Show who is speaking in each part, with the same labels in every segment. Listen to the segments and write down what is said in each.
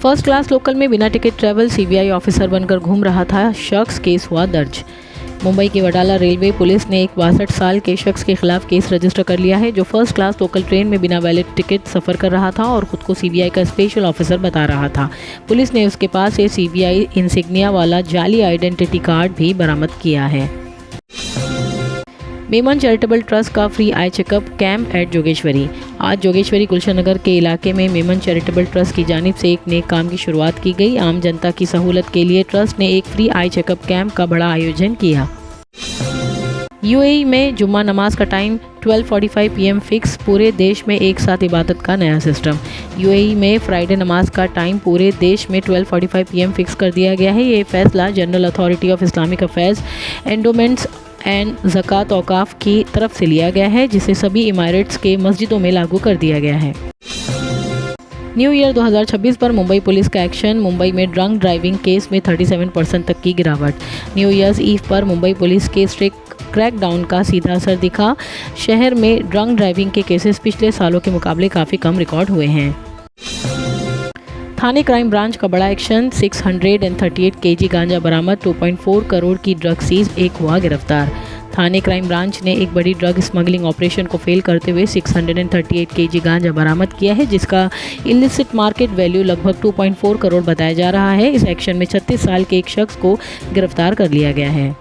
Speaker 1: First class local में बिना ticket travel CBI officer बनकर घूम रहा था शख्स, केस हुआ दर्ज। मुंबई की वडाला रेलवे पुलिस ने एक 62 साल के शख्स के खिलाफ केस रजिस्टर कर लिया है, जो फर्स्ट क्लास लोकल ट्रेन में बिना वैलिड टिकट सफ़र कर रहा था और खुद को सीबीआई का स्पेशल ऑफिसर बता रहा था। पुलिस ने उसके पास से सीबीआई इंसिग्निया वाला जाली आइडेंटिटी कार्ड भी बरामद किया है। मेमन चैरिटेबल ट्रस्ट का free eye checkup camp at Jogeshwari. आज जोगेश्वरी गुलशन नगर के इलाके में मेमन चैरिटेबल ट्रस्ट की जानिब से एक नेक काम की शुरुआत की गई। आम जनता की सहूलत के लिए ट्रस्ट ने एक फ्री आई चेकअप कैंप का बड़ा आयोजन किया। यूएई में जुम्मा नमाज का टाइम 12:45 PM फिक्स। पूरे देश में एक साथ इबादत का नया सिस्टम। यूएई में फ्राइडे नमाज का टाइम पूरे देश में 12:45 PM फिक्स कर दिया गया है। ये फैसला general authority of Islamic affairs, endowments and ज़कात औकाफ की तरफ से लिया गया है, जिसे सभी इमारट्स के मस्जिदों में लागू कर दिया गया है। न्यू ईयर 2026 पर मुंबई पुलिस का एक्शन। मुंबई में ड्रंक ड्राइविंग केस में 37% तक की गिरावट। न्यू ईयर्स ईव पर मुंबई पुलिस के स्ट्रिक्ट क्रैकडाउन का सीधा असर दिखा। शहर में ड्रंक ड्राइविंग के केसेस पिछले सालों के मुकाबले काफ़ी कम रिकॉर्ड हुए हैं। थाने क्राइम ब्रांच का बड़ा एक्शन। 638 kg गांजा बरामद, 2.4 करोड़ की ड्रग सीज, एक हुआ गिरफ्तार। थाने क्राइम ब्रांच ने एक बड़ी ड्रग स्मगलिंग ऑपरेशन को फेल करते हुए 638 kg गांजा बरामद किया है, जिसका इलिसिट मार्केट वैल्यू लगभग 2.4 करोड़ बताया जा रहा है। इस एक्शन में 36 साल के एक शख्स को गिरफ्तार कर लिया गया है।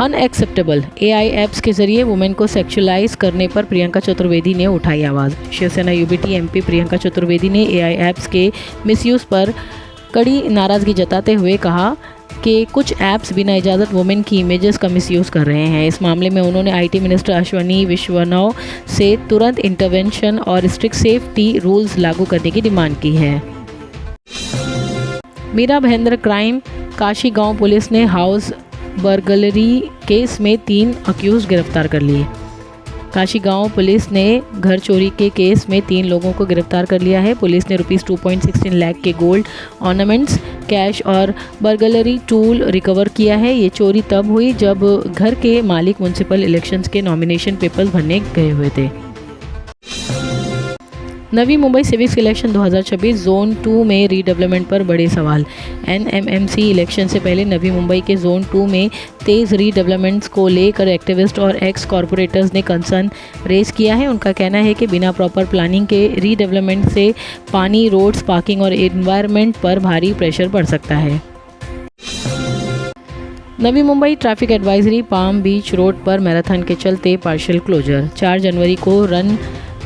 Speaker 1: अनएक्सेप्टेबल। एआई ऐप्स के जरिए वुमेन को सेक्सुअलाइज करने पर प्रियंका चतुर्वेदी ने उठाई आवाज़। शिवसेना यूबीटी एमपी प्रियंका चतुर्वेदी ने एआई ऐप्स के मिसयूज़ पर कड़ी नाराज़गी जताते हुए कहा कि कुछ ऐप्स बिना इजाज़त वुमेन की इमेजेस का मिसयूज़ कर रहे हैं। इस मामले में उन्होंने आईटी मिनिस्टर अश्विनी विश्वनव से तुरंत इंटरवेंशन और स्ट्रिक्ट सेफ्टी रूल्स लागू करने की डिमांड की है। मीरा भाईंदर क्राइम। काशी गांव पुलिस ने हाउस बर्गलरी केस में 3 अक्यूज गिरफ्तार कर लिए। काशी गांव पुलिस ने घर चोरी के केस में 3 लोगों को गिरफ्तार कर लिया है। पुलिस ने ₹2.16 लाख के गोल्ड ऑर्नामेंट्स, कैश और बर्गलरी टूल रिकवर किया है। ये चोरी तब हुई जब घर के मालिक म्युनिसिपल इलेक्शंस के नॉमिनेशन पेपर्स भरने गए हुए थे। Navi Mumbai civic election 2026 zone 2 में रीडेवलपमेंट पर बड़े सवाल। एनएमएमसी इलेक्शन से पहले नवी मुंबई के जोन 2 में तेज़ रीडेवलपमेंट्स को लेकर एक्टिविस्ट और एक्स कॉरपोरेटर्स ने कंसर्न रेज किया है। उनका कहना है कि बिना प्रॉपर प्लानिंग के रीडेवलपमेंट से पानी, रोड्स, पार्किंग और एनवायरनमेंट पर भारी प्रेशर पड़ सकता है। Navi Mumbai traffic advisory. Palm बीच रोड पर मैराथन के चलते पार्शियल क्लोजर। 4 जनवरी को रन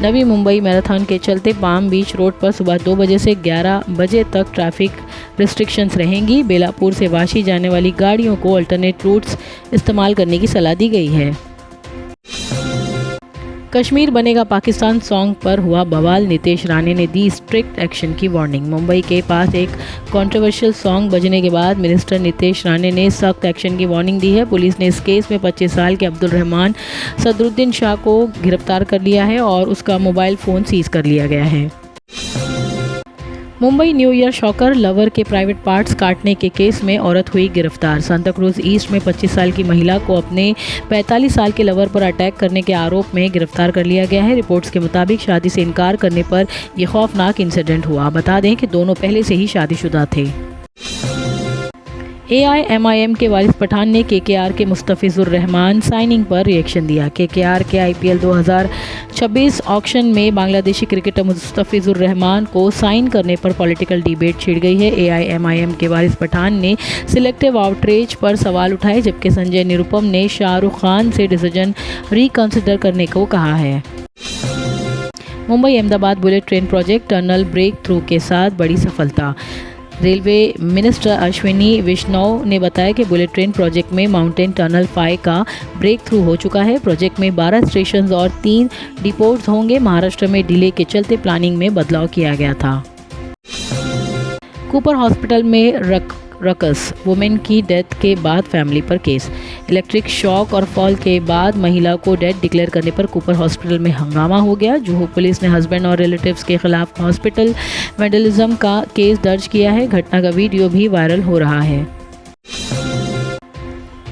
Speaker 1: नवी मुंबई मैराथन के चलते पाम बीच रोड पर सुबह 2 बजे से 11 बजे तक ट्रैफिक रिस्ट्रिक्शंस रहेंगी। बेलापुर से वाशी जाने वाली गाड़ियों को अल्टरनेट रूट्स इस्तेमाल करने की सलाह दी गई है। कश्मीर बनेगा पाकिस्तान सॉन्ग पर हुआ बवाल। नीतीश राणे ने दी स्ट्रिक्ट एक्शन की वार्निंग। मुंबई के पास एक कंट्रोवर्शियल सॉन्ग बजने के बाद मिनिस्टर नीतीश राणे ने सख्त एक्शन की वार्निंग दी है। पुलिस ने इस केस में 25 साल के अब्दुल रहमान सदरुद्दीन शाह को गिरफ्तार कर लिया है और उसका मोबाइल फ़ोन सीज कर लिया गया है। Mumbai new year shocker. Lover के प्राइवेट पार्ट्स काटने के केस में औरत हुई गिरफ्तार। सांता क्रूज ईस्ट में 25 साल की महिला को अपने 45 साल के लवर पर अटैक करने के आरोप में गिरफ्तार कर लिया गया है। रिपोर्ट्स के मुताबिक शादी से इनकार करने पर यह खौफनाक इंसिडेंट हुआ। बता दें कि दोनों पहले से ही शादीशुदा थे। AIMIM के वारिस पठान ने KKR के मुस्तफिजुर रहमान साइनिंग पर रिएक्शन दिया। KKR के IPL 2026 ऑक्शन में बांग्लादेशी क्रिकेटर मुस्तफिजुर रहमान को साइन करने पर पॉलिटिकल डिबेट छिड़ गई है। AIMIM के वारिस पठान ने सिलेक्टिव आउटरीच पर सवाल उठाए, जबकि संजय निरुपम ने शाहरुख खान से डिसीजन रिकंसिडर करने को कहा है। Mumbai Ahmedabad bullet train project tunnel breakthrough के साथ बड़ी सफलता। रेलवे मिनिस्टर अश्विनी वैष्णव ने बताया कि बुलेट ट्रेन प्रोजेक्ट में माउंटेन टनल 5 का ब्रेक थ्रू हो चुका है। प्रोजेक्ट में 12 स्टेशंस और 3 डिपोट्स होंगे। महाराष्ट्र में डिले के चलते प्लानिंग में बदलाव किया गया था। कूपर हॉस्पिटल में रकस। वुमेन की डेथ के बाद फैमिली पर केस। इलेक्ट्रिक शॉक और फॉल के बाद महिला को डेड डिक्लेयर करने पर कूपर हॉस्पिटल में हंगामा हो गया। जुहू पुलिस ने हस्बैंड और रिलेटिव्स के खिलाफ हॉस्पिटल वैंडलिज्म का केस दर्ज किया है। घटना का वीडियो भी वायरल हो रहा है।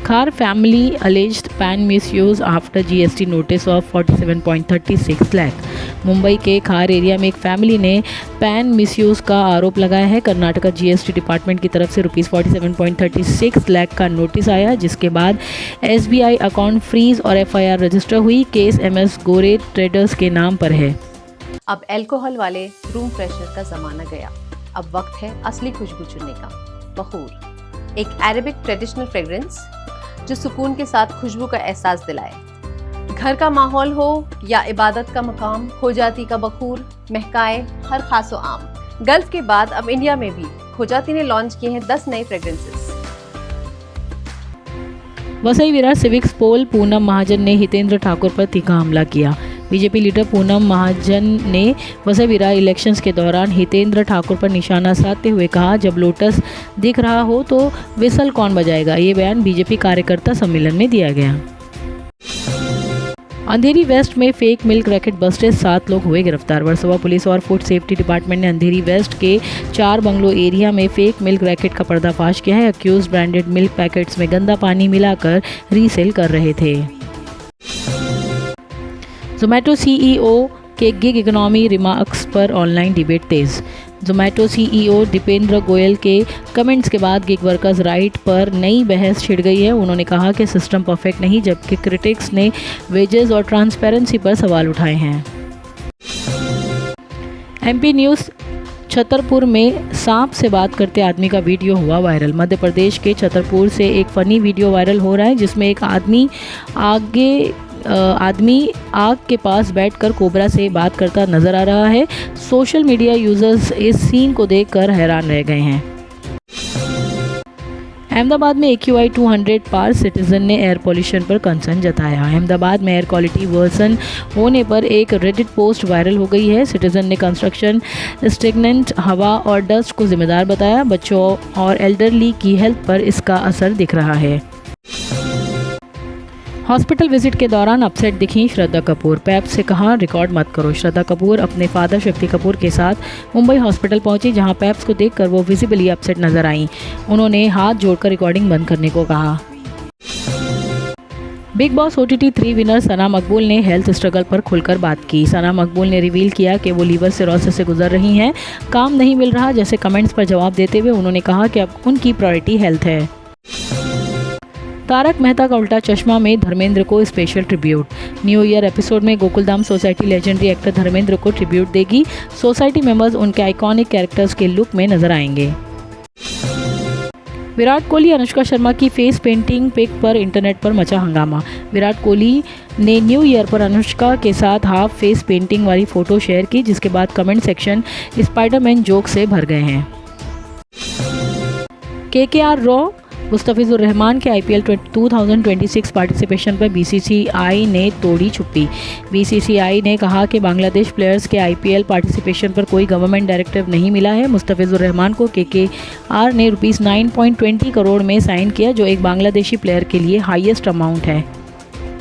Speaker 1: खार family alleged PAN misuse after GST notice of 47.36 lakh. Mumbai के खार एरिया में एक फैमिली ने पैन मिसयूज़ का आरोप लगाया है। कर्नाटका जीएसटी डिपार्टमेंट की तरफ से ₹47.36 लाख का नोटिस आया, जिसके बाद एसबीआई अकाउंट फ्रीज और एफआईआर रजिस्टर हुई। केस एमएस गोरे ट्रेडर्स के नाम पर है।
Speaker 2: अब अल्कोहल वाले रूम फ्रेशनर का जमाना गया। अब वक्त है असली खुशबू चुनने का। बखूर, एक अरेबिक ट्रेडिशनल फ्रेग्रेंस जो सुकून के साथ खुशबू का एहसास दिलाए। घर का माहौल हो या इबादत का मकाम, खोजाती का बखूर महकाए हर खासो आम। गल्फ के बाद अब इंडिया में भी खोजाती ने लॉन्च किए हैं 10 नए फ्रेग्रेंसेस।
Speaker 1: वसई विरार सिविक्स पोल पूनम महाजन ने हितेंद्र ठाकुर पर तीखा हमला किया। बीजेपी लीडर पूनम महाजन ने वसई विरार इलेक्शंस के दौरान हितेंद्र ठाकुर पर निशाना साधते हुए कहा, जब लोटस दिख रहा हो तो विसल कौन बजाएगा। ये बयान बीजेपी कार्यकर्ता सम्मेलन में दिया गया। अंधेरी वेस्ट में फेक मिल्क रैकेट बस्टेड, 7 लोग हुए गिरफ्तार। वर्सोवा पुलिस और फूड सेफ्टी डिपार्टमेंट ने अंधेरी वेस्ट के 4 बंगलो एरिया में फेक मिल्क रैकेट का पर्दाफाश किया है। अक्यूज ब्रांडेड मिल्क पैकेट्स में गंदा पानी मिलाकर रीसेल कर रहे थे। जोमैटो सीईओ के गिग इकोनॉमी रिमार्क्स पर ऑनलाइन डिबेट तेज। जोमैटो सीईओ दीपेंद्र गोयल के कमेंट्स के बाद गिग वर्कर्स राइट पर नई बहस छिड़ गई है। उन्होंने कहा कि सिस्टम परफेक्ट नहीं, जबकि क्रिटिक्स ने वेजेस और ट्रांसपेरेंसी पर सवाल उठाए हैं। एमपी न्यूज़ छतरपुर में सांप से बात करते आदमी का वीडियो हुआ वायरल। मध्य प्रदेश के छतरपुर से एक फ़नी वीडियो वायरल हो रहा है, जिसमें एक आदमी आग के पास बैठकर कोबरा से बात करता नजर आ रहा है। सोशल मीडिया यूजर्स इस सीन को देखकर हैरान रह गए हैं। अहमदाबाद में AQI 200 पार सिटीजन ने एयर पॉल्यूशन पर कंसर्न जताया। अहमदाबाद में एयर क्वालिटी वर्सन होने पर एक रेडिट पोस्ट वायरल हो गई है। सिटीजन ने कंस्ट्रक्शन, स्टेगनेंट हवा और डस्ट को जिम्मेदार बताया। बच्चों और एल्डरली की हेल्थ पर इसका असर दिख रहा है। हॉस्पिटल विजिट के दौरान अपसेट दिखी श्रद्धा कपूर। पैप से कहा, रिकॉर्ड मत करो। श्रद्धा कपूर अपने फादर शक्ति कपूर के साथ मुंबई हॉस्पिटल पहुंची, जहां पैप्स को देखकर वो विजिबली अपसेट नजर आईं। उन्होंने हाथ जोड़कर रिकॉर्डिंग बंद करने को कहा। बिग बॉस OTT 3 विनर सना मकबूल ने हेल्थ स्ट्रगल पर खुलकर बात की। सना मकबूल ने रिवील किया कि वो लीवर सिरोसिस से गुजर रही हैं, काम नहीं मिल रहा जैसे कमेंट्स पर जवाब देते हुए उन्होंने कहा कि अब उनकी प्रायोरिटी हेल्थ है। तारक मेहता का उल्टा चश्मा में धर्मेंद्र को special tribute. New year episode में Gokuldham society legendary actor Dharmendra को ट्रिब्यूट देगी। सोसाइटी मेंबर्स उनके आइकॉनिक कैरेक्टर्स के लुक में नजर आएंगे। विराट कोहली अनुष्का शर्मा की फेस पेंटिंग पिक पर इंटरनेट पर मचा हंगामा। विराट कोहली ने न्यू ईयर पर अनुष्का के साथ हाफ फेस पेंटिंग वाली फोटो शेयर की, जिसके बाद कमेंट सेक्शन स्पाइडरमैन जोक से भर गए हैं। KKR रॉ मुस्तफिजुर रहमान के IPL 2026 पार्टिसिपेशन पर BCCI ने तोड़ी चुप्पी। BCCI ने कहा कि बांग्लादेश प्लेयर्स के IPL पार्टिसिपेशन पर कोई गवर्नमेंट डायरेक्टिव नहीं मिला है। मुस्तफिजुर रहमान को KKR ने ₹9.20 करोड़ में साइन किया, जो एक बांग्लादेशी प्लेयर के लिए हाईएस्ट अमाउंट है।